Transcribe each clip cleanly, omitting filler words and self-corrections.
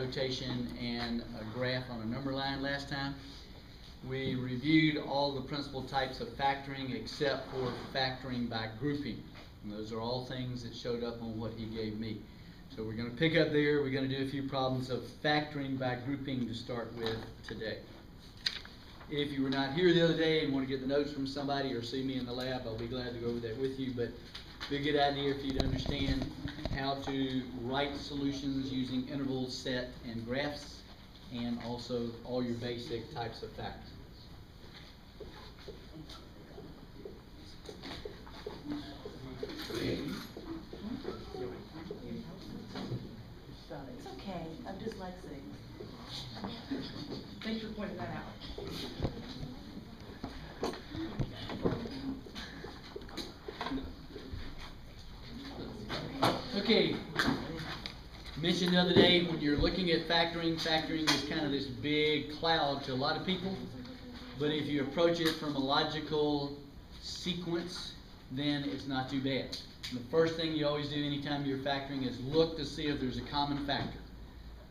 notation and a graph on a number line last time. We reviewed all the principal types of factoring except for factoring by grouping. And those are all things that showed up on what he gave me. So we're going to pick up there. We're going to do a few problems of factoring by grouping to start with today. If you were not here the other day and want to get the notes from somebody or see me in the lab, I'll be glad to go over that with you. But it'd be a good idea for you to understand how to write solutions using intervals, set, and graphs, and also all your basic types of factors. It's okay. I'm dyslexic. Thanks for pointing that out. Okay. Mentioned the other day, when you're looking at factoring is kind of this big cloud to a lot of people. But if you approach it from a logical sequence, then it's not too bad. The first thing you always do anytime you're factoring is look to see if there's a common factor.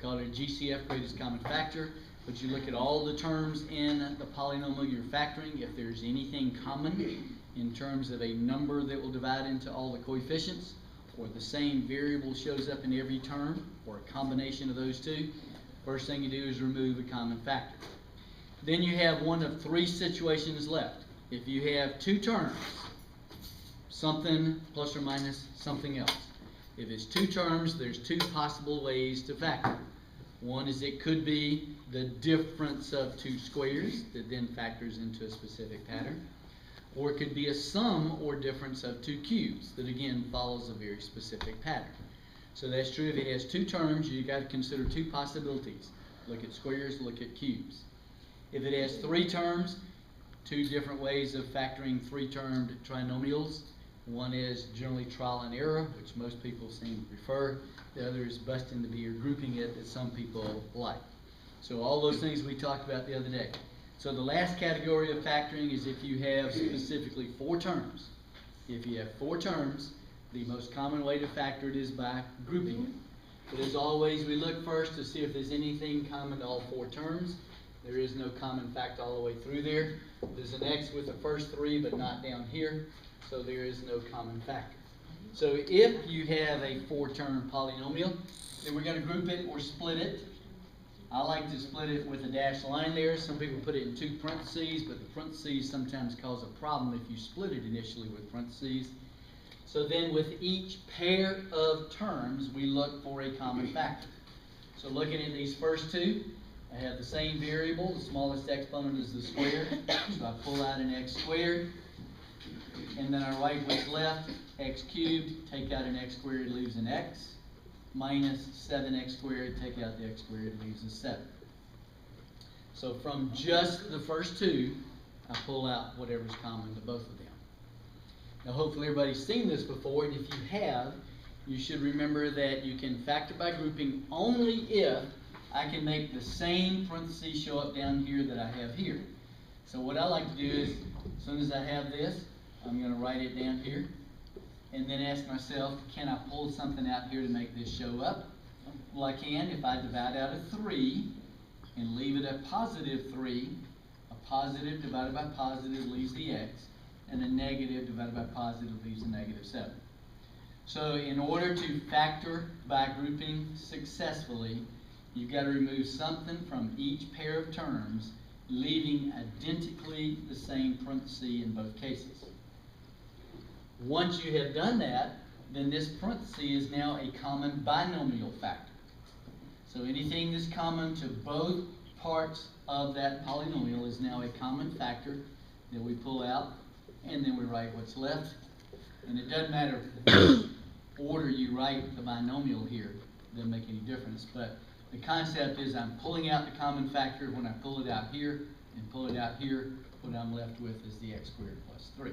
Call it a GCF, greatest common factor. But you look at all the terms in the polynomial you're factoring. If there's anything common in terms of a number that will divide into all the coefficients, or the same variable shows up in every term, or a combination of those two, first thing you do is remove a common factor. Then you have one of three situations left. If you have two terms, something plus or minus something else. If it's two terms, there's two possible ways to factor. One is it could be the difference of two squares that then factors into a specific pattern. Or it could be a sum or difference of two cubes that again follows a very specific pattern. So that's true if it has two terms. You've got to consider two possibilities. Look at squares, look at cubes. If it has three terms, two different ways of factoring three-termed trinomials. One is generally trial and error, which most people seem to prefer. The other is busting the B or grouping it that some people like. So all those things we talked about the other day. So the last category of factoring is if you have specifically four terms. If you have four terms, the most common way to factor it is by grouping it. But as always, we look first to see if there's anything common to all four terms. There is no common factor all the way through there. There's an X with the first three, but not down here. So there is no common factor. So if you have a four-term polynomial, then we're going to group it or split it. I like to split it with a dashed line there. Some people put it in two parentheses, but the parentheses sometimes cause a problem if you split it initially with parentheses. So then with each pair of terms, we look for a common factor. So looking at these first two, I have the same variable. The smallest exponent is the square. So I pull out an x squared. And then I write what's left, x cubed, take out an x squared, leaves an x, minus 7x squared, take out the x squared, leaves a 7. So from just the first two, I pull out whatever's common to both of them. Now hopefully everybody's seen this before, and if you have, you should remember that you can factor by grouping only if I can make the same parentheses show up down here that I have here. So what I like to do is, as soon as I have this, I'm going to write it down here and then ask myself, can I pull something out here to make this show up? Well, I can if I divide out a 3 and leave it a positive 3. A positive divided by positive leaves the x, and a negative divided by positive leaves a negative 7. So in order to factor by grouping successfully, you've got to remove something from each pair of terms, leaving identically the same parenthesis in both cases. Once you have done that, then this parenthesis is now a common binomial factor. So anything that's common to both parts of that polynomial is now a common factor that we pull out, and then we write what's left. And it doesn't matter which order you write the binomial here, it doesn't make any difference. But the concept is I'm pulling out the common factor. When I pull it out here and pull it out here, what I'm left with is the x squared plus 3.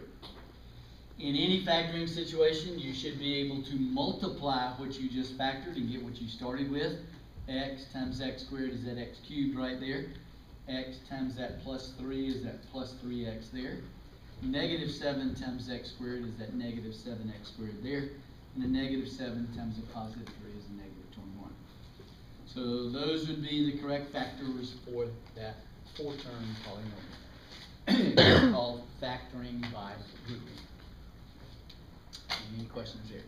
In any factoring situation, you should be able to multiply what you just factored and get what you started with. X times x squared is that x cubed right there. X times that plus 3 is that plus 3x there. Negative 7 times x squared is that negative 7x squared there. And the negative 7 times a positive 3 is a negative 21. So those would be the correct factors for that 4-term polynomial. It's called factoring by grouping. Any questions there?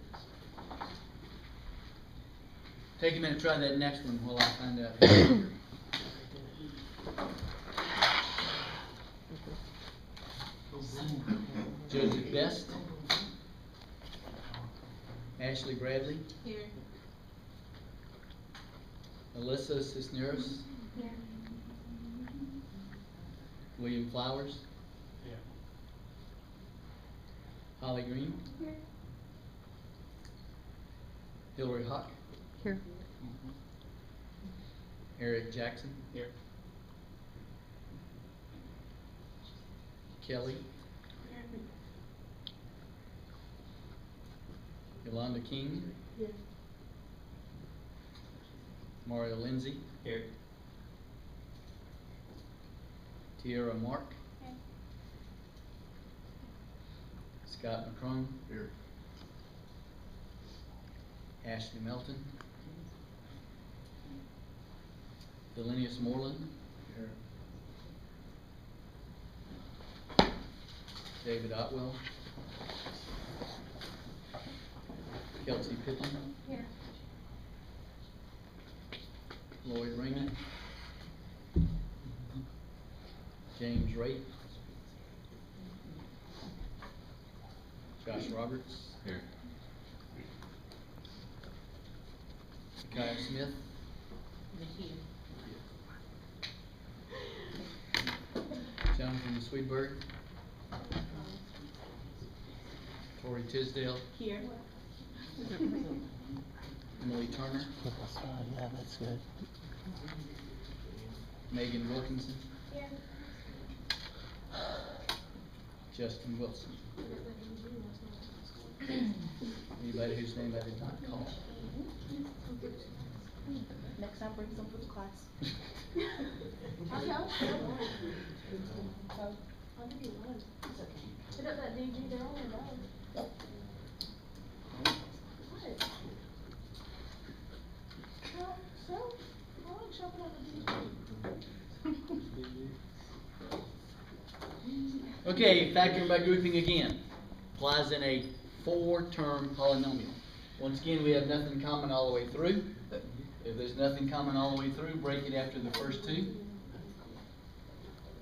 Take a minute, try that next one while I find out. Joseph Best. Ashley Bradley. Here. Alyssa Cisneros. Here. William Flowers. Yeah. Holly Green. Here. Hillary Hawk. Here. Eric Jackson. Here. Kelly. Yolanda King. Here. Mario Lindsay. Here. Tierra Mark. Here. Scott McCrone. Here. Ashley Melton. Delinius Moreland. Here. David Otwell. Kelsey Pittman. Here. Lloyd Raymond. James Raitt. Josh Roberts. Here. Kyle Smith. Here. Jonathan Sweetberg. Tori Tisdale. Here. Emily Turner. Yeah, that's good. Megan Wilkinson. Here. Justin Wilson. Anybody whose name I did not call. Next time, bring some for the class. Okay, factoring by grouping again. Applies in a 4-term polynomial. Once again, we have nothing common all the way through. If there's nothing common all the way through, break it after the first 2.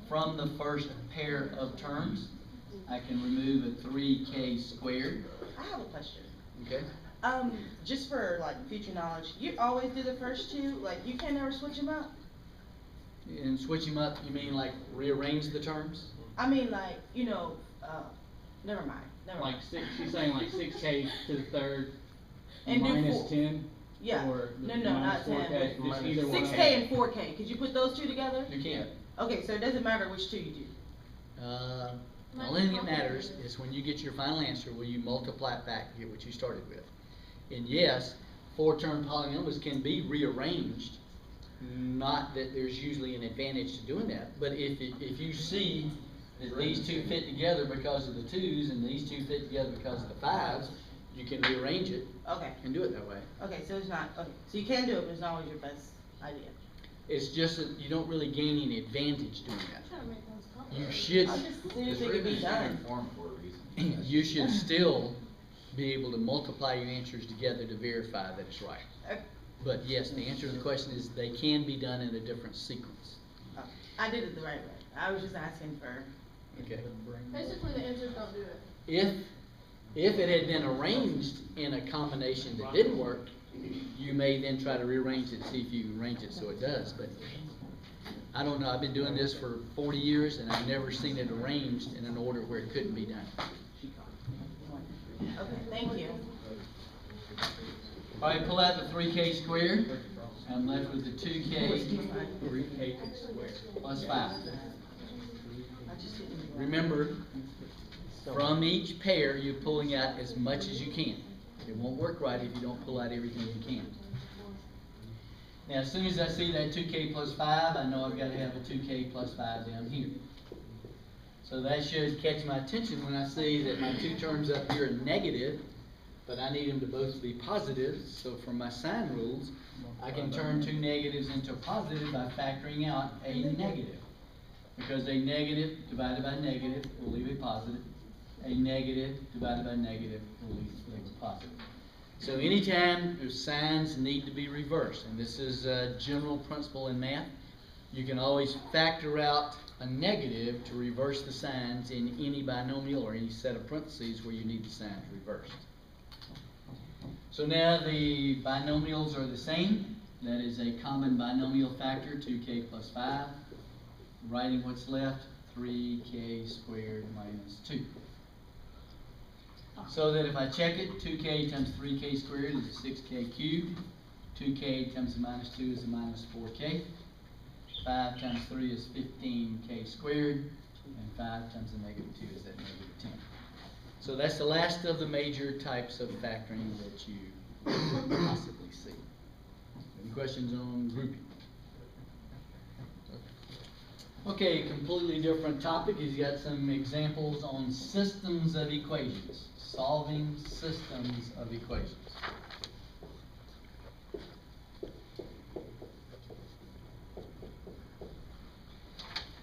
From the first pair of terms, I can remove a 3k squared. I have a question. Okay? Just for like future knowledge, you always do the first 2, like you can never switch them out? And switch them up, you mean like rearrange the terms? I mean like, never mind. Like she's saying like 6K to the third And do minus 4. 10? Yeah. Or No, minus not 10. 4K, just either one. 6K and 4K, could you put those 2 together? You can. Okay, so it doesn't matter which 2 you do. The only thing that matters is when you get your final answer, will you multiply it back to get what you started with? And yes, 4-term polynomials can be rearranged. Not that there's usually an advantage to doing that, but if you see that these 2 fit together because of the 2's and these 2 fit together because of the 5's, you can rearrange it Okay. and do it that way. Okay, so it's not, okay, so you can do it, but it's not always your best idea. It's just that you don't really gain any advantage doing that. You should, I just see if it can be done. you should still be able to multiply your answers together to verify that it's right. But yes, the answer to the question is they can be done in a different sequence. I did it the right way. I was just asking for. Okay. Basically, the answers don't do it. If it had been arranged in a combination that didn't work, you may then try to rearrange it, see if you can arrange it so it does. But I don't know. I've been doing this for 40 years, and I've never seen it arranged in an order where it couldn't be done. Okay, thank you. All right, pull out the 3k squared. I'm left with the 2k 3K squared. plus 5. I just didn't. Remember, from each pair, you're pulling out as much as you can. It won't work right if you don't pull out everything you can. Now, as soon as I see that 2k plus 5, I know I've got to have a 2k plus 5 down here. So that should catch my attention when I see that my 2 terms up here are negative. but I need them to both be positive, so for my sign rules, I can turn two negatives into a positive by factoring out a negative. Because a negative divided by negative will leave a positive. A negative divided by negative will leave a positive. So anytime your signs need to be reversed, and this is a general principle in math, you can always factor out a negative to reverse the signs in any binomial or any set of parentheses where you need the signs reversed. So now the binomials are the same. That is a common binomial factor, 2k plus 5. Writing what's left, 3k squared minus 2. So that if I check it, 2k times 3k squared is 6k cubed. 2k times a minus 2 is a minus 4k. 5 times 3 is 15k squared. And 5 times a negative 2 is that negative 10. So that's the last of the major types of factoring that you possibly see. Any questions on grouping? Okay, completely different topic. He's got some examples on systems of equations. Solving systems of equations.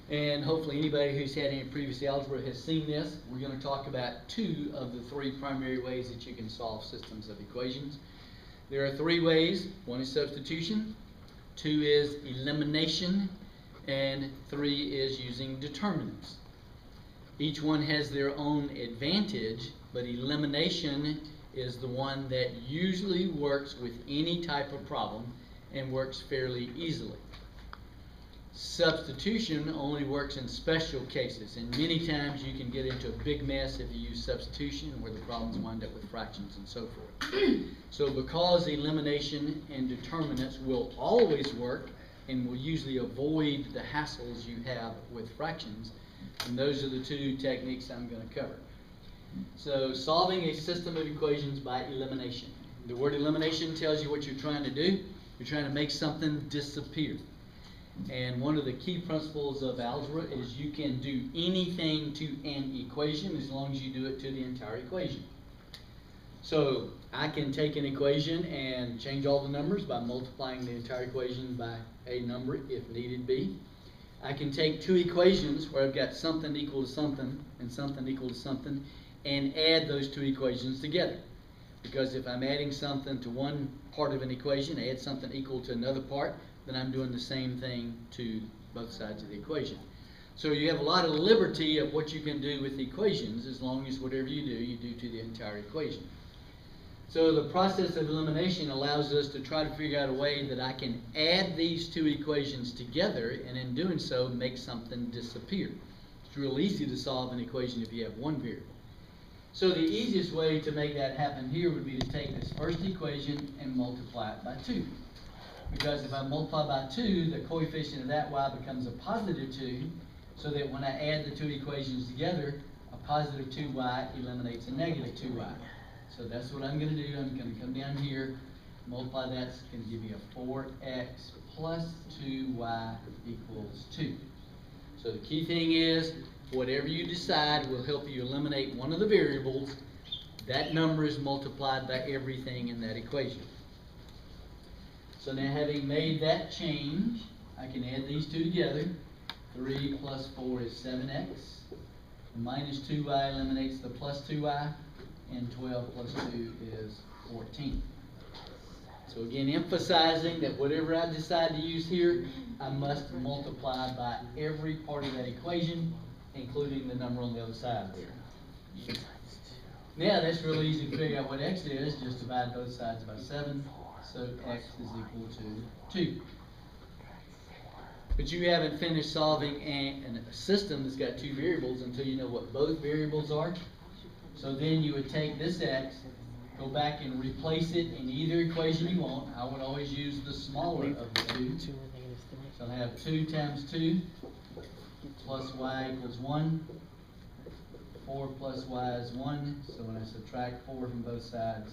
And hopefully anybody who's had any previous algebra has seen this. We're going to talk about two of the three primary ways that you can solve systems of equations. There are three ways. One is substitution, two is elimination, and 3 is using determinants. Each one has their own advantage, but elimination is the one that usually works with any type of problem and works fairly easily. Substitution only works in special cases, and many times you can get into a big mess if you use substitution where the problems wind up with fractions and so forth. So because elimination and determinants will always work and will usually avoid the hassles you have with fractions, and those are the two techniques I'm going to cover. So solving a system of equations by elimination. The word elimination tells you what you're trying to do. You're trying to make something disappear. And one of the key principles of algebra is you can do anything to an equation as long as you do it to the entire equation. So I can take an equation and change all the numbers by multiplying the entire equation by a number if needed be. I can take two equations where I've got something equal to something and something equal to something and add those two equations together. Because if I'm adding something to one part of an equation, add something equal to another part, then I'm doing the same thing to both sides of the equation. So you have a lot of liberty of what you can do with equations as long as whatever you do to the entire equation. So the process of elimination allows us to try to figure out a way that I can add these two equations together and in doing so make something disappear. It's real easy to solve an equation if you have one variable. So the easiest way to make that happen here would be to take this first equation and multiply it by 2. Because if I multiply by 2, the coefficient of that y becomes a positive 2, so that when I add the two equations together, a positive 2y eliminates a negative 2y. So that's what I'm going to do. I'm going to come down here, multiply that, it's going to give me a 4x plus 2y equals 2. So the key thing is, whatever you decide will help you eliminate one of the variables. That number is multiplied by everything in that equation. So now having made that change, I can add these two together. 3 plus 4 is 7x. Minus 2y eliminates the plus 2y. And 12 plus 2 is 14. So again, emphasizing that whatever I decide to use here, I must multiply by every part of that equation, including the number on the other side there. Now that's really easy to figure out what x is. Just divide both sides by 7. So x is equal to 2. But you haven't finished solving a system that's got two variables until you know what both variables are. So then you would take this x, go back and replace it in either equation you want. I would always use the smaller of the two. So I have 2 times 2 plus y equals 1. 4 plus y is 1. So when I subtract 4 from both sides,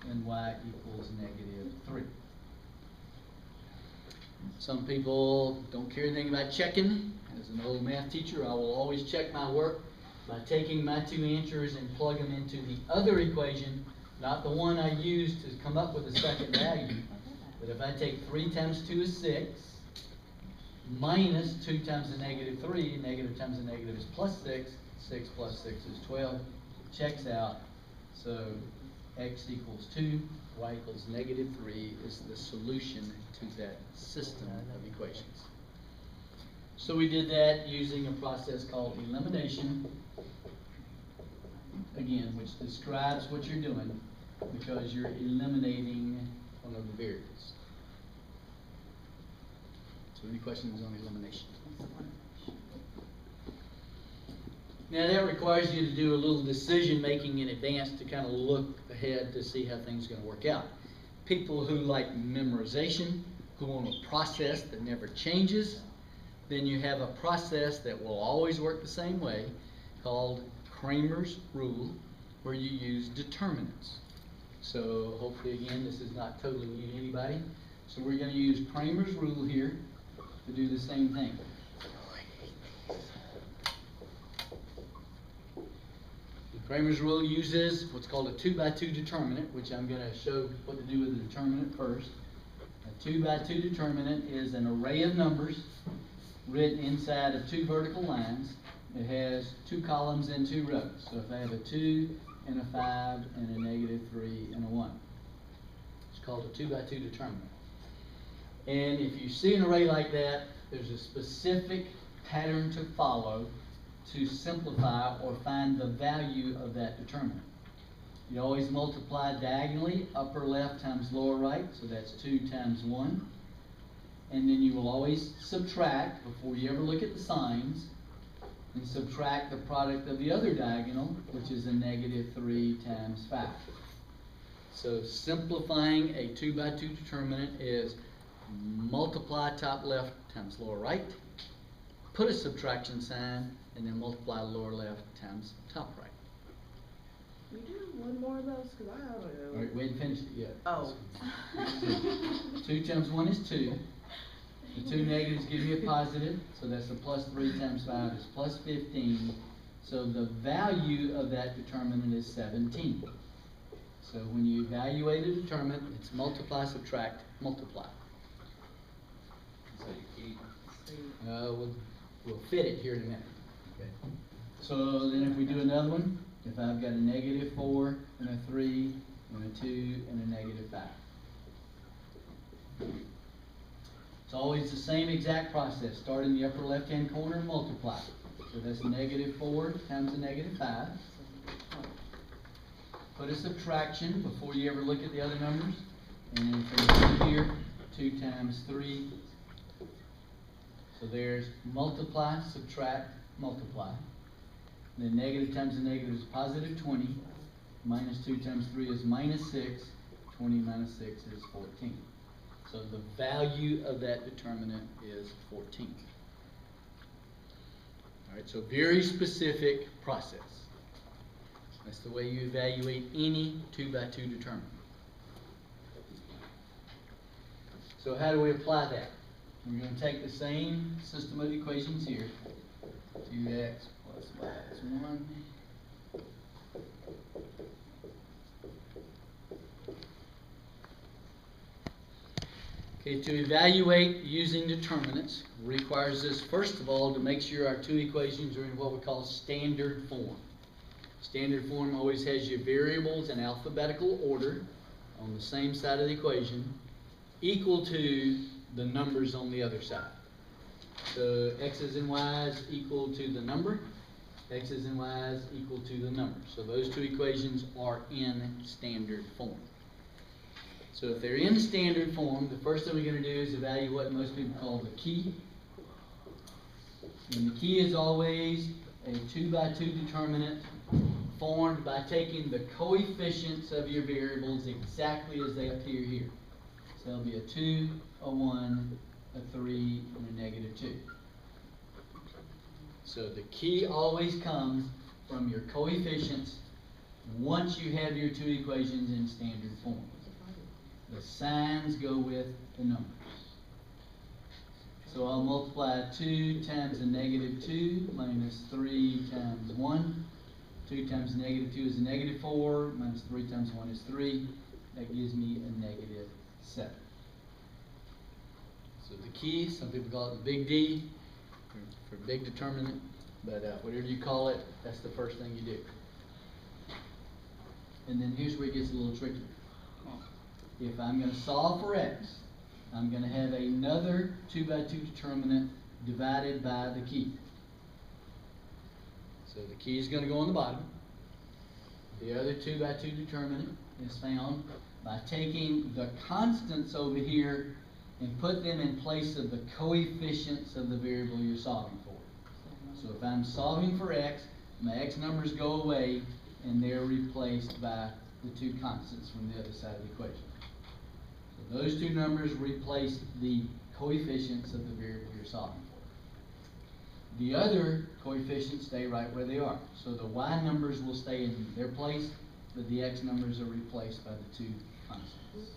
then y equals negative 3. Some people don't care anything about checking. As an old math teacher, I will always check my work by taking my two answers and plug them into the other equation not the one I used to come up with the second value, but if I take 3 times 2 is 6, minus 2 times the negative 3, negative times the negative is plus 6, 6 plus 6 is 12, checks out, so x equals 2, y equals negative 3 is the solution to that system of equations. So we did that using a process called elimination, again, which describes what you're doing because you're eliminating one of the variables. So any questions on elimination? Now that requires you to do a little decision making in advance to kind of look ahead to see how things are going to work out. People who like memorization, who want a process that never changes, then you have a process that will always work the same way called Cramers Rule, where you use determinants. So hopefully again this is not totally new to anybody. So we're going to use Cramers Rule here to do the same thing. Cramers Rule uses what's called a 2 by 2 determinant, which I'm going to show what to do with the determinant first. A 2 by 2 determinant is an array of numbers written inside of 2 vertical lines. It has 2 columns and 2 rows. So if I have a 2 and a 5 and a negative 3 and a 1. It's called a 2 by 2 determinant. And if you see an array like that, there's a specific pattern to follow to simplify or find the value of that determinant. You always multiply diagonally, upper left times lower right, so that's 2 times 1. And then you will always subtract before you ever look at the signs, and subtract the product of the other diagonal, which is a negative 3 times 5. So simplifying a 2 by 2 determinant is multiply top left times lower right, put a subtraction sign, and then multiply lower left times top right. You do one more of those, because I don't know. All right, we haven't finished it yet. Oh. 2 times 1 is 2. The 2 negatives give you a positive, so that's a plus 3 times 5 is plus 15. So the value of that determinant is 17. So when you evaluate a determinant, it's multiply, subtract, multiply. We'll fit it here in a minute. Okay. So then if we do another one, if I've got a negative 4 and a 3 and a 2 and a negative 5. It's always the same exact process. Start in the upper left-hand corner and multiply. So that's negative 4 times a negative 5. Put a subtraction before you ever look at the other numbers. And then from here, 2 times 3. So there's multiply, subtract, multiply. And then negative times a negative is positive 20. Minus 2 times 3 is minus 6. 20 minus 6 is 14. So the value of that determinant is 14. All right, so very specific process. That's the way you evaluate any 2 by 2 determinant. So how do we apply that? We're going to take the same system of equations here. 2x plus y is 1. Okay, to evaluate using determinants requires us, first of all, to make sure our 2 equations are in what we call standard form. Standard form always has your variables in alphabetical order on the same side of the equation, equal to the numbers on the other side. So x's and y's equal to the number, x's and y's equal to the number. So those 2 equations are in standard form. So if they're in standard form, the first thing we're going to do is evaluate what most people call the key. And the key is always a 2 by 2 determinant formed by taking the coefficients of your variables exactly as they appear here. So there'll be a 2, a 1, a 3, and a negative 2. So the key always comes from your coefficients once you have your 2 equations in standard form. The signs go with the numbers. So I'll multiply 2 times a negative 2 minus 3 times 1. 2 times negative 2 is a negative 4, minus 3 times 1 is 3. That gives me a negative 7. So the key, some people call it the big D, for big determinant, but whatever you call it, that's the first thing you do. And then here's where it gets a little tricky. If I'm going to solve for x, I'm going to have another 2 by 2 determinant divided by the key. So the key is going to go on the bottom. The other 2 by 2 determinant is found by taking the constants over here and put them in place of the coefficients of the variable you're solving for. So if I'm solving for x, my x numbers go away and they're replaced by the 2 constants from the other side of the equation. So those 2 numbers replace the coefficients of the variable you're solving for. The other coefficients stay right where they are. So the y numbers will stay in their place, but the x numbers are replaced by the 2 constants.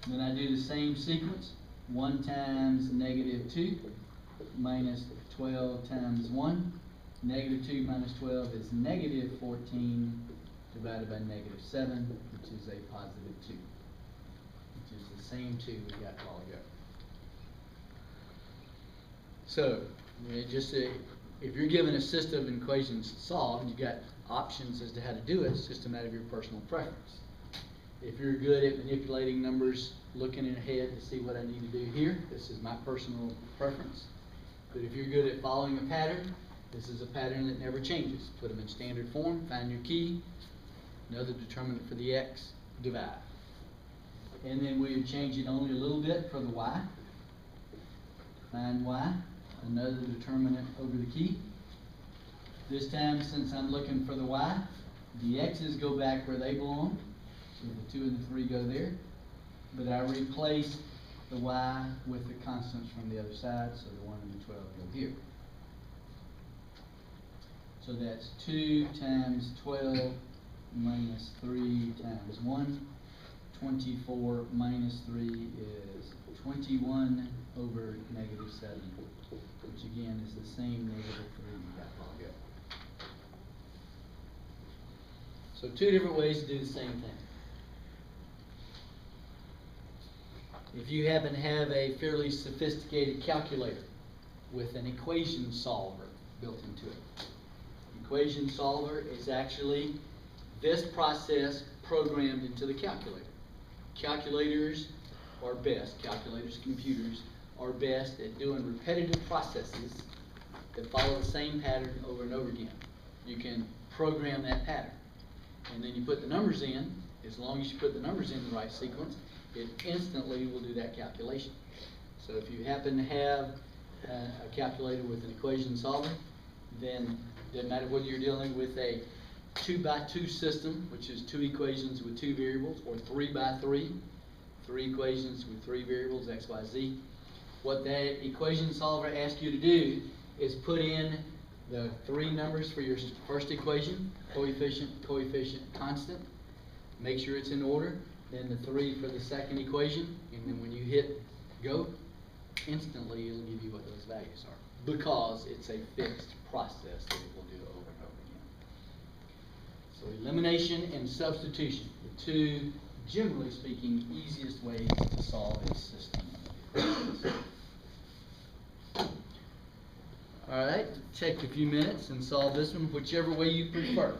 Then I do the same sequence. 1 times negative 2 minus 12 times 1. Negative 2 minus 12 is negative 14 divided by negative 7, which is a positive 2, which is the same 2 we got a while ago. So, if you're given a system of equations solved, you got options as to how to do it. It's just a matter of your personal preference. If you're good at manipulating numbers, looking ahead to see what I need to do here, this is my personal preference. But if you're good at following a pattern, this is a pattern that never changes. Put them in standard form, find your key, another determinant for the x, divide. And then we would change it only a little bit for the y. Find y, another determinant over the key. This time, since I'm looking for the y, the x's go back where they belong. So the 2 and the 3 go there. But I replace the y with the constants from the other side, so the 1 and the 12 go here. So that's 2 times 12 minus 3 times 1. 24 minus 3 is 21 over negative 7, which again is the same negative 3 we got a while ago. So 2 different ways to do the same thing. If you happen to have a fairly sophisticated calculator with an equation solver built into it, equation solver is actually this process programmed into the calculator. Calculators are best, computers are best at doing repetitive processes that follow the same pattern over and over again. You can program that pattern, and then you put the numbers in. As long as you put the numbers in the right sequence, it instantly will do that calculation. So if you happen to have a calculator with an equation solver, then it doesn't matter whether you're dealing with a 2 by 2 system, which is 2 equations with 2 variables, or 3 by 3, 3 equations with 3 variables, x, y, z. What that equation solver asks you to do is put in the 3 numbers for your first equation, coefficient, constant. Make sure it's in order. Then the 3 for the second equation, and then when you hit go, instantly it'll give you what those values are, because it's a fixed process that it will do over and over again. So elimination and substitution, the 2, generally speaking, easiest ways to solve a system. Alright, take a few minutes and solve this one, whichever way you prefer.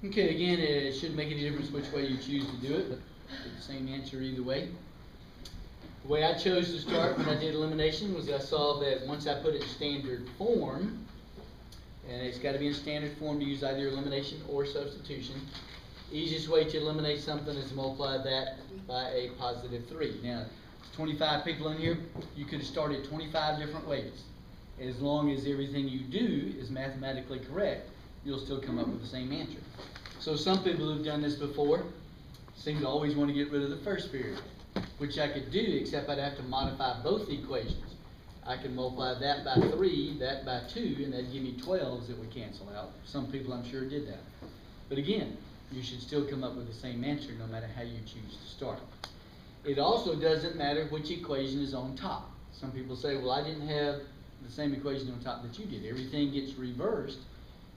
Okay, again, it shouldn't make any difference which way you choose to do it, but get the same answer either way. The way I chose to start when I did elimination was I saw that once I put it in standard form, and it's got to be in standard form to use either elimination or substitution, easiest way to eliminate something is to multiply that by a positive 3. Now, there's 25 people in here. You could have started 25 different ways. As long as everything you do is mathematically correct, you'll still come up with the same answer. So some people who've done this before seem to always want to get rid of the first period, which I could do, except I'd have to modify both equations. I could multiply that by 3, that by 2, and that'd give me 12s that would cancel out. Some people, I'm sure, did that. But again, you should still come up with the same answer no matter how you choose to start. It also doesn't matter which equation is on top. Some people say, well, I didn't have the same equation on top that you did. Everything gets reversed,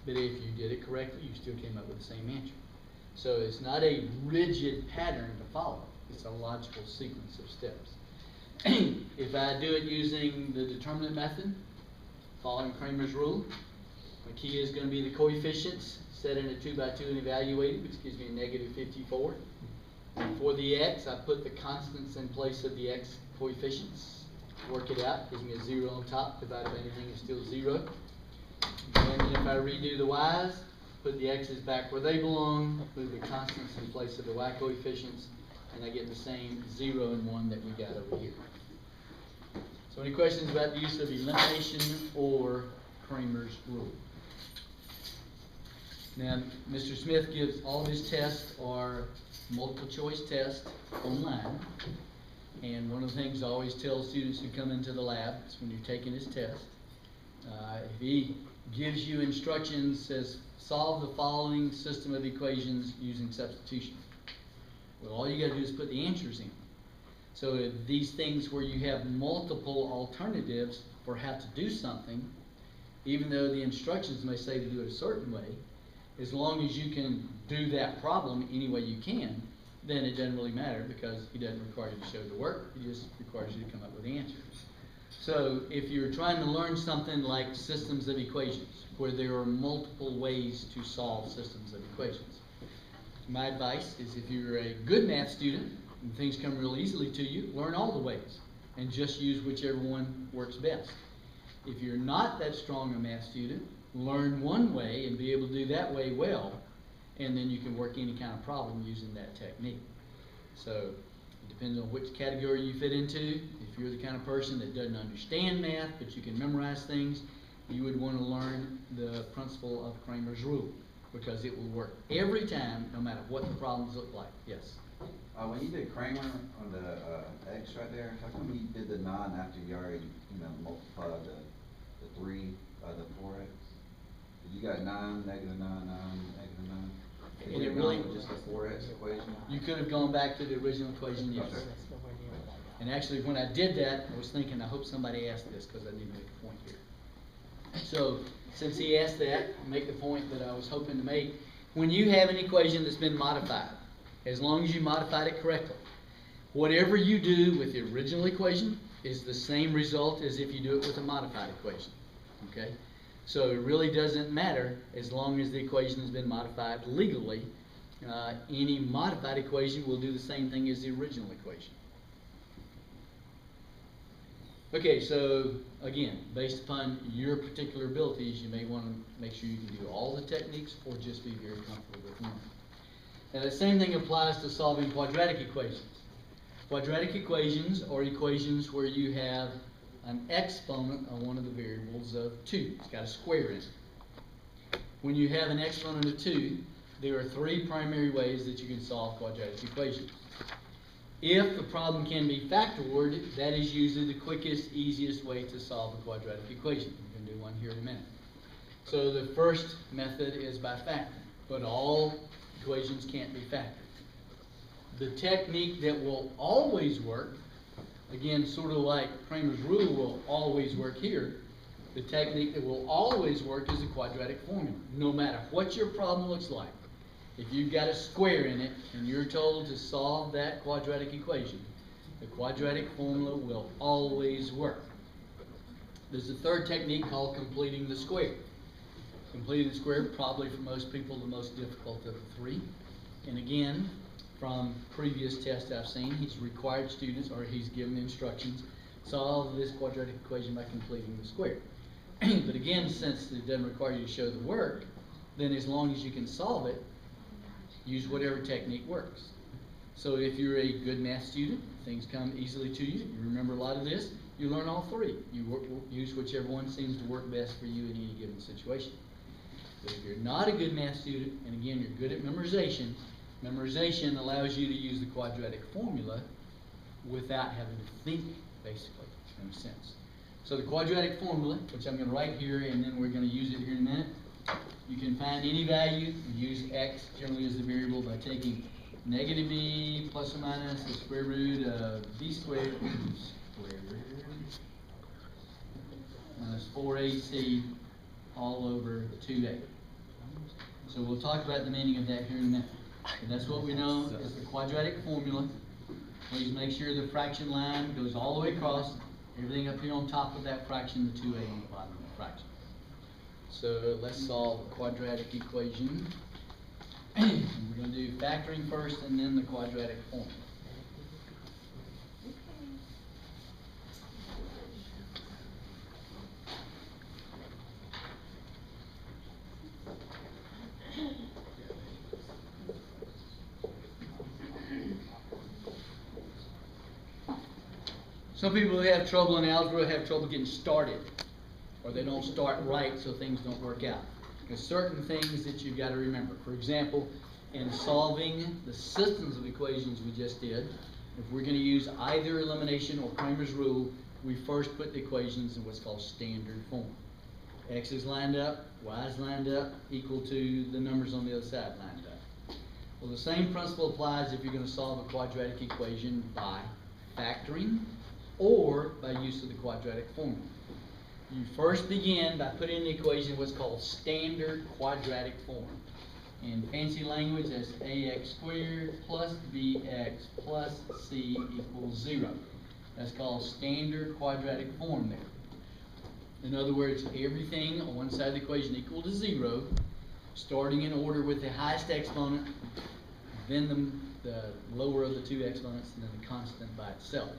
but if you did it correctly, you still came up with the same answer. So it's not a rigid pattern to follow. It's a logical sequence of steps. If I do it using the determinant method, following Cramers Rule, the key is going to be the coefficients set in a 2 by 2 and evaluated, which gives me a negative 54. And for the x, I put the constants in place of the x coefficients. Work it out, gives me a 0 on top, divided by anything is still 0. And then if I redo the y's, put the x's back where they belong, move the constants in place of the y coefficients, and I get the same 0 and 1 that we got over here. So any questions about the use of elimination or Cramers Rule? Now, Mr. Smith gives all of his tests are multiple choice tests online. And one of the things I always tell students who come into the lab is when you're taking his test, if he gives you instructions, says solve the following system of equations using substitution. Well, all you got to do is put the answers in. So these things where you have multiple alternatives for how to do something, even though the instructions may say to do it a certain way, as long as you can do that problem any way you can, then it doesn't really matter because he doesn't require you to show the work, he just requires you to come up with the answers. So if you're trying to learn something like systems of equations, where there are multiple ways to solve systems of equations, my advice is if you're a good math student and things come real easily to you, learn all the ways and just use whichever one works best. If you're not that strong a math student, learn one way and be able to do that way well, and then you can work any kind of problem using that technique. So it depends on which category you fit into. If you're the kind of person that doesn't understand math but you can memorize things, you would want to learn the principle of Cramers Rule, because it will work every time no matter what the problems look like. Yes? When you did Kramer on the X right there, how come you did the 9 after you already, multiplied the 3 by the 4x? You got 9, negative 9, 9, negative 9. And it really just a 4x equation. You could have gone back to the original equation, yes. Okay. And actually, when I did that, I was thinking, I hope somebody asked this because I need to make a point here. So, since he asked that, I'll make the point that I was hoping to make. When you have an equation that's been modified, as long as you modified it correctly, whatever you do with the original equation is the same result as if you do it with a modified equation. Okay? So it really doesn't matter as long as the equation has been modified legally. Any modified equation will do the same thing as the original equation. Okay, so again, based upon your particular abilities, you may want to make sure you can do all the techniques or just be very comfortable with one. Now the same thing applies to solving quadratic equations. Quadratic equations are equations where you have an exponent on one of the variables of 2. It's got a square in it. When you have an exponent of 2, there are 3 primary ways that you can solve quadratic equations. If the problem can be factored, that is usually the quickest, easiest way to solve a quadratic equation. We're going to do one here in a minute. So the first method is by factoring, but all equations can't be factored. The technique that will always work, again, sort of like Cramers Rule will always work here, the technique that will always work is a quadratic formula. No matter what your problem looks like, if you've got a square in it and you're told to solve that quadratic equation, the quadratic formula will always work. There's a third technique called completing the square. Completing the square, probably for most people, the most difficult of the three. And again, from previous tests I've seen, he's required students, or he's given instructions, solve this quadratic equation by completing the square. But again, since it doesn't require you to show the work, then as long as you can solve it, use whatever technique works. So if you're a good math student, things come easily to you, you remember a lot of this, you learn all three. You use whichever one seems to work best for you in any given situation. But if you're not a good math student, and again, you're good at memorization, memorization allows you to use the quadratic formula without having to think, basically, in a sense. So the quadratic formula, which I'm going to write here, and then we're going to use it here in a minute, you can find any value and use x generally as the variable by taking negative b plus or minus the square root of b squared minus 4ac all over 2a. So we'll talk about the meaning of that here in a minute. But that's what we know is the quadratic formula. Please make sure the fraction line goes all the way across. Everything up here on top of that fraction, the 2a on the bottom of the fraction. So let's solve a quadratic equation. And we're going to do factoring first and then the quadratic formula. Some people who have trouble in algebra have trouble getting started, or they don't start right, so things don't work out. There's certain things that you've got to remember. For example, in solving the systems of equations we just did, if we're going to use either elimination or Cramers Rule, we first put the equations in what's called standard form. X is lined up, Y is lined up, equal to the numbers on the other side lined up. Well, the same principle applies if you're going to solve a quadratic equation by factoring or by use of the quadratic formula. You first begin by putting in the equation what's called standard quadratic form. In fancy language, that's ax squared plus bx plus c equals 0. That's called standard quadratic form there. In other words, everything on one side of the equation equal to 0, starting in order with the highest exponent, then the lower of the two exponents, and then the constant by itself.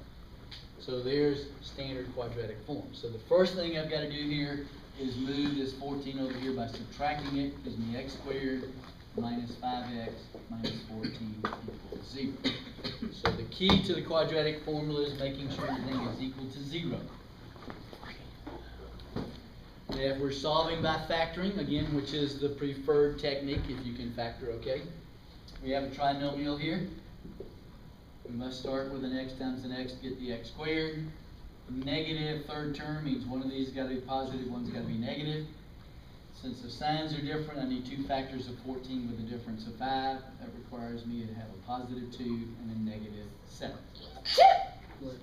So there's standard quadratic form. So the first thing I've got to do here is move this 14 over here by subtracting it. Gives me x squared minus 5x minus 14 equals 0. So the key to the quadratic formula is making sure everything is equal to 0. Now if we're solving by factoring, again, which is the preferred technique if you can factor, okay? We have a trinomial here. We must start with an x times an x to get the x squared. Negative third term means one of these has got to be positive, one's got to be negative. Since the signs are different, I need two factors of 14 with a difference of 5. That requires me to have a positive 2 and a negative 7. So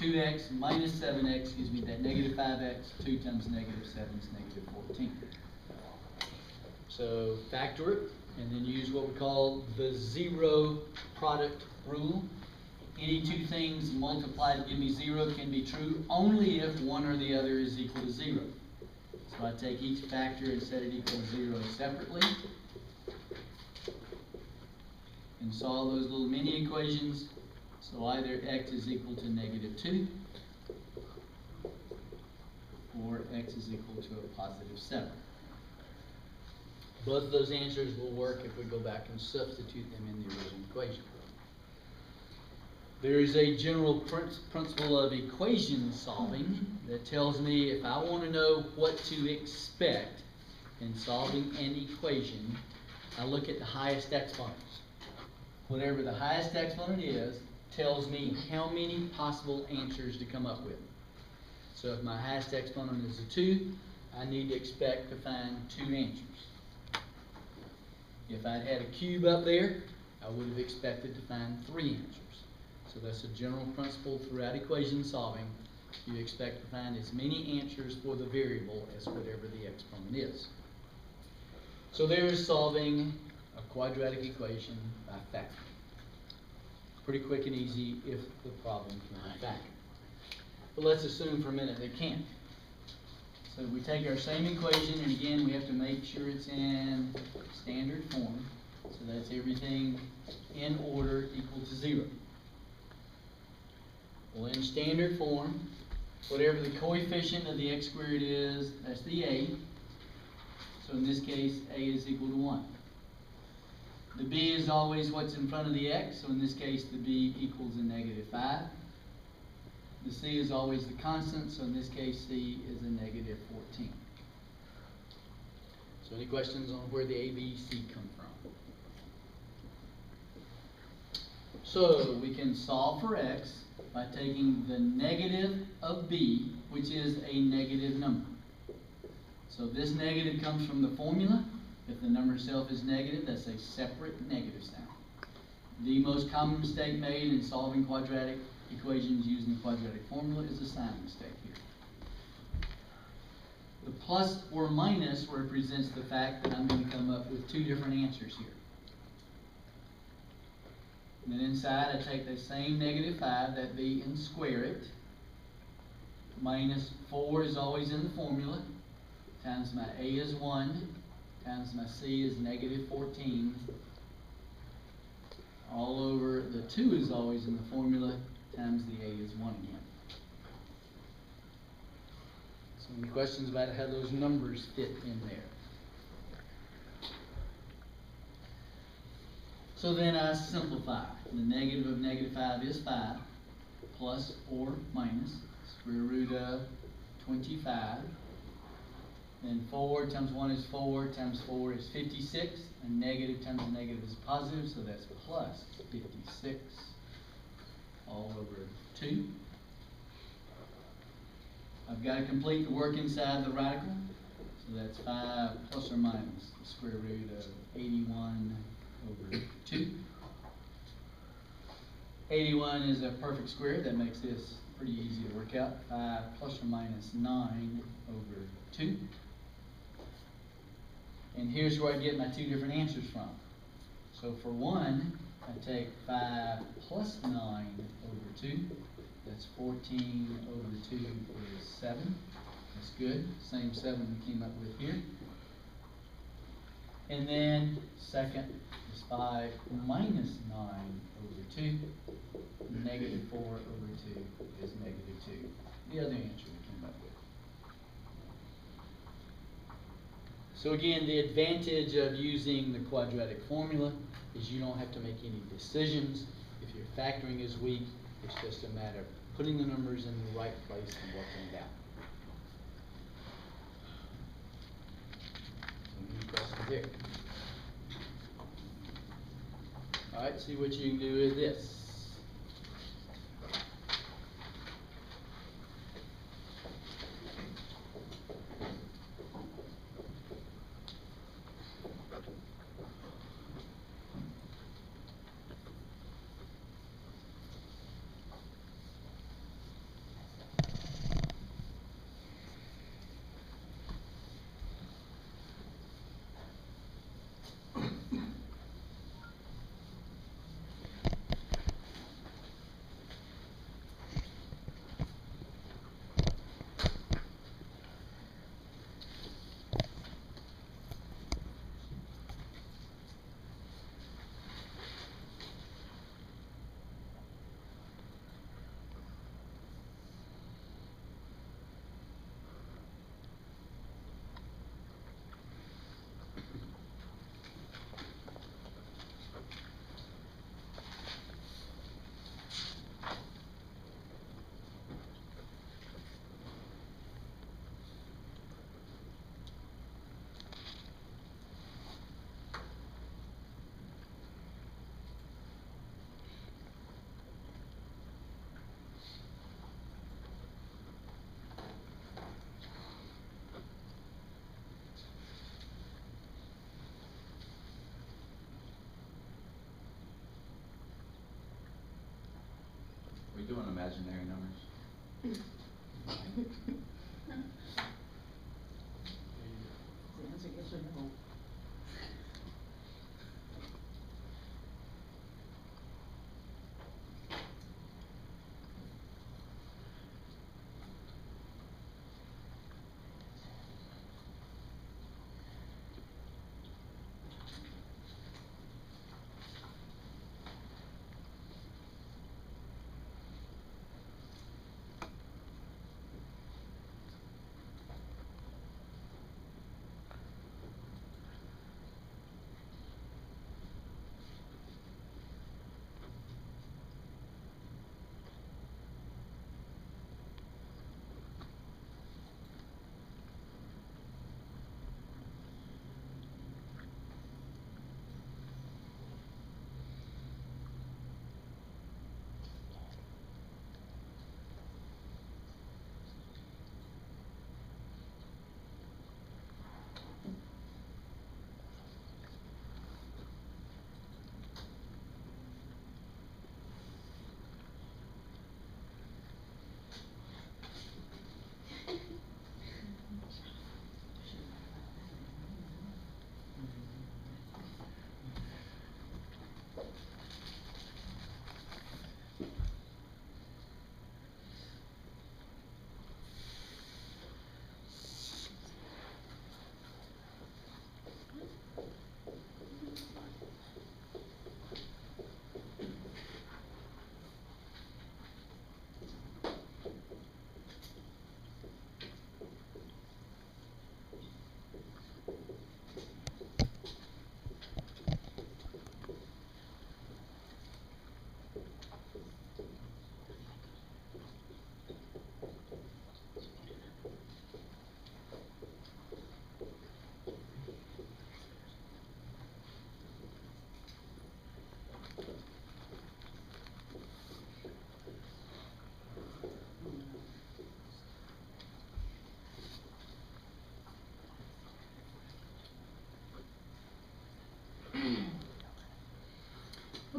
2x minus 7x gives me that negative 5x. 2 times negative 7 is negative 14. So factor it, and then use what we call the zero product rule. Any two things multiplied to give me 0 can be true only if one or the other is equal to 0. So I take each factor and set it equal to 0 separately. And solve those little mini equations. So either x is equal to negative 2 or x is equal to a positive 7. Both of those answers will work if we go back and substitute them in the original equation. There is a general principle of equation solving that tells me if I want to know what to expect in solving an equation, I look at the highest exponents. Whatever the highest exponent is, tells me how many possible answers to come up with. So if my highest exponent is a 2, I need to expect to find 2 answers. If I'd had a cube up there, I would have expected to find 3 answers. So that's a general principle throughout equation solving. You expect to find as many answers for the variable as whatever the exponent is. So there is solving a quadratic equation by factoring. Pretty quick and easy if the problem can be factored. But let's assume for a minute they can't. So we take our same equation, and again, we have to make sure it's in standard form. So that's everything in order equal to 0. Well, in standard form, whatever the coefficient of the x squared is, that's the a. So in this case, a is equal to 1. The b is always what's in front of the x, so in this case, the b equals a negative 5. The c is always the constant, so in this case, c is a negative 14. So any questions on where the a, b, c come from? So we can solve for x by taking the negative of b, which is a negative number. So this negative comes from the formula. If the number itself is negative, that's a separate negative sign. The most common mistake made in solving quadratic equations using the quadratic formula is a sign mistake here. The plus or minus represents the fact that I'm going to come up with two different answers here. And then inside, I take the same negative 5, that b, and square it. Minus 4 is always in the formula, times my a is 1, times my c is negative 14. All over the 2 is always in the formula, times the a is 1 again. So any questions about how those numbers fit in there? So then I simplify. The negative of negative 5 is 5, plus or minus square root of 25. Then 4 times 1 is 4, times 4 is 56, and negative times a negative is positive, so that's plus 56 all over 2. I've got to complete the work inside the radical, so that's 5 plus or minus the square root of 81 over 2. 81 is a perfect square. That makes this pretty easy to work out. 5 plus or minus 9 over 2. And here's where I get my two different answers from. So for 1, I take 5 plus 9 over 2. That's 14 over 2 is 7. That's good. Same 7 we came up with here. And then second is 5 minus 9 over 2. Negative 4 over 2 is negative 2. The other answer we came up with. So again, the advantage of using the quadratic formula is you don't have to make any decisions. If your factoring is weak, it's just a matter of putting the numbers in the right place and working it out. Any questions there? All right, see what you can do with this. We doing imaginary numbers? Answer yes or no.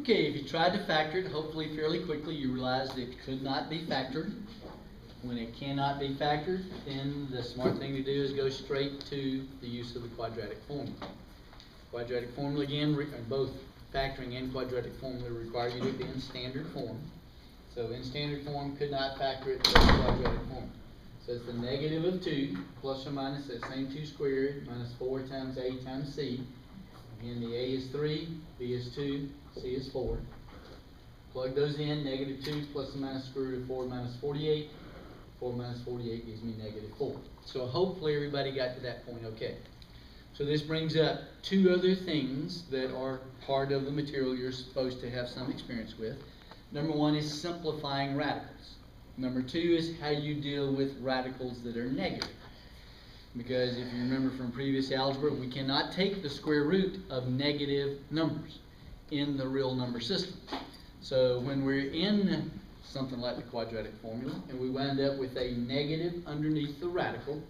Okay, if you tried to factor it, hopefully fairly quickly you realized it could not be factored. When it cannot be factored, then the smart thing to do is go straight to the use of the quadratic formula. Quadratic formula again, both factoring and quadratic formula require you to be in standard form. So in standard form, could not factor it, but quadratic form. So it's the negative of 2 plus or minus that same 2 squared minus 4 times a times c. Again, the a is 3, b is 2, c is 4. Plug those in, negative 2 plus or minus square root of 4 minus 48. 4 minus 48 gives me negative 4. So hopefully everybody got to that point okay. So this brings up two other things that are part of the material you're supposed to have some experience with. Number one is simplifying radicals. Number two is how you deal with radicals that are negative. Because if you remember from previous algebra, we cannot take the square root of negative numbers in the real number system. So when we're in something like the quadratic formula and we wind up with a negative underneath the radical,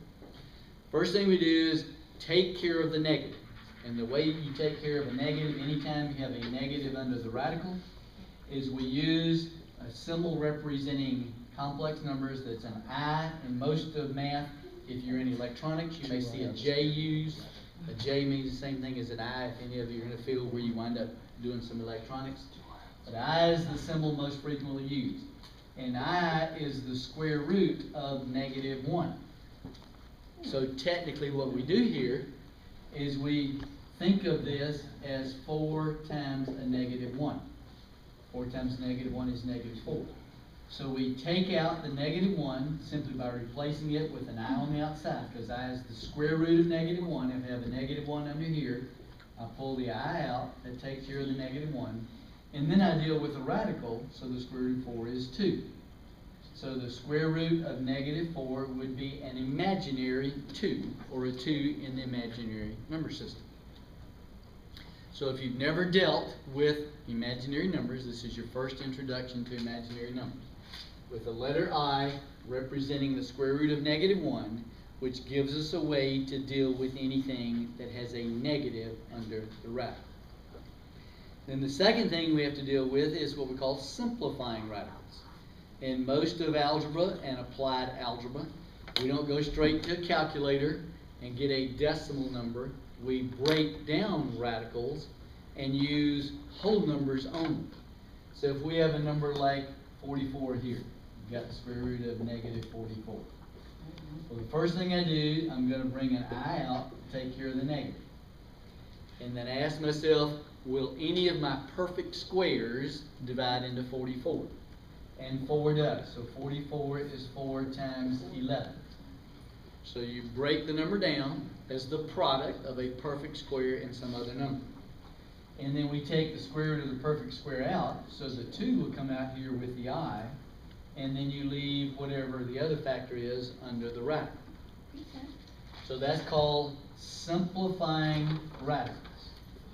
first thing we do is take care of the negative. And the way you take care of a negative anytime you have a negative under the radical is we use a symbol representing complex numbers that's an I. In most of math, if you're in electronics, you may see a J used. A J means the same thing as an I if any of you are in a field where you wind up doing some electronics. But I is the symbol most frequently used. And I is the square root of negative 1. So technically what we do here is we think of this as 4 times a negative 1. 4 times negative 1 is negative 4. So we take out the negative 1 simply by replacing it with an I on the outside, because I is the square root of negative 1. If I have a negative 1 under here, I pull the I out, that takes care of the negative 1. And then I deal with the radical, so the square root of 4 is 2. So the square root of negative 4 would be an imaginary 2, or a 2 in the imaginary number system. So if you've never dealt with imaginary numbers, this is your first introduction to imaginary numbers. With the letter I representing the square root of negative 1, which gives us a way to deal with anything that has a negative under the radical. Then the second thing we have to deal with is what we call simplifying radicals. In most of algebra and applied algebra, we don't go straight to a calculator and get a decimal number. We break down radicals and use whole numbers only. So if we have a number like 44 here, we've got the square root of negative 44. Well, the first thing I do, I'm going to bring an I out to take care of the negative. And then I ask myself, will any of my perfect squares divide into 44? And 4 does. So 44 is 4 times 11. So you break the number down as the product of a perfect square and some other number. And then we take the square root of the perfect square out, so the 2 will come out here with the I, and then you leave whatever the other factor is under the radical. So that's called simplifying radicals.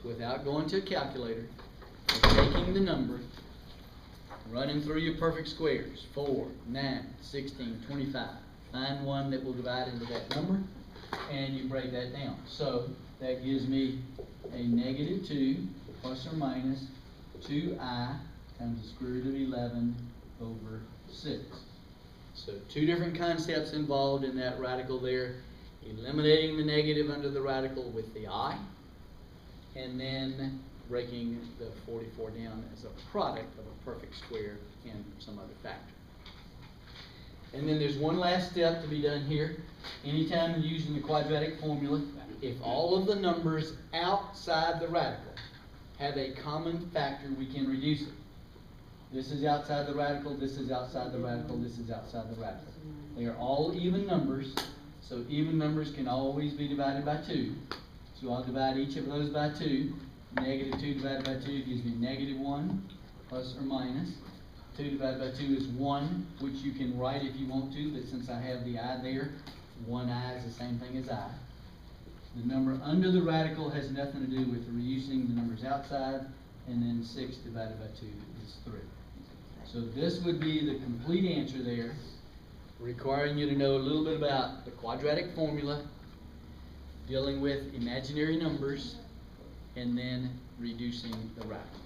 Without going to a calculator, taking the number, running through your perfect squares, 4, 9, 16, 25. Find one that will divide into that number, and you break that down. So that gives me a negative 2 plus or minus 2I times the square root of 11 over 6. So two different concepts involved in that radical there. Eliminating the negative under the radical with the I, and then breaking the 44 down as a product of a perfect square and some other factor. And then there's one last step to be done here. Anytime you're using the quadratic formula, if all of the numbers outside the radical have a common factor, we can reduce it. This is outside the radical, this is outside the radical, this is outside the radical. They are all even numbers, so even numbers can always be divided by 2. So I'll divide each of those by 2. Negative 2 divided by 2 gives me negative 1 plus or minus. 2 divided by 2 is 1, which you can write if you want to, but since I have the I there, 1I is the same thing as I. The number under the radical has nothing to do with reducing the numbers outside, and then 6 divided by 2 is 3. So this would be the complete answer there, requiring you to know a little bit about the quadratic formula, dealing with imaginary numbers, and then reducing the radical.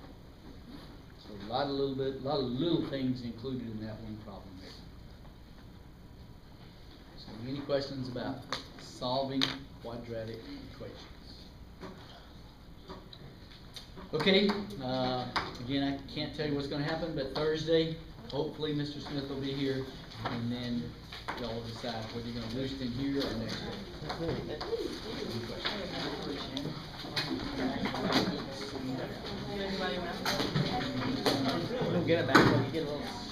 So a lot of little things included in that one problem there. So any questions about solving quadratic equations? Okay, again, I can't tell you what's gonna happen, but Thursday, hopefully Mr. Smith will be here, and then y'all will decide whether you're gonna list in here or next week. Any questions? Anybody want to? We'll get it back when you get a little.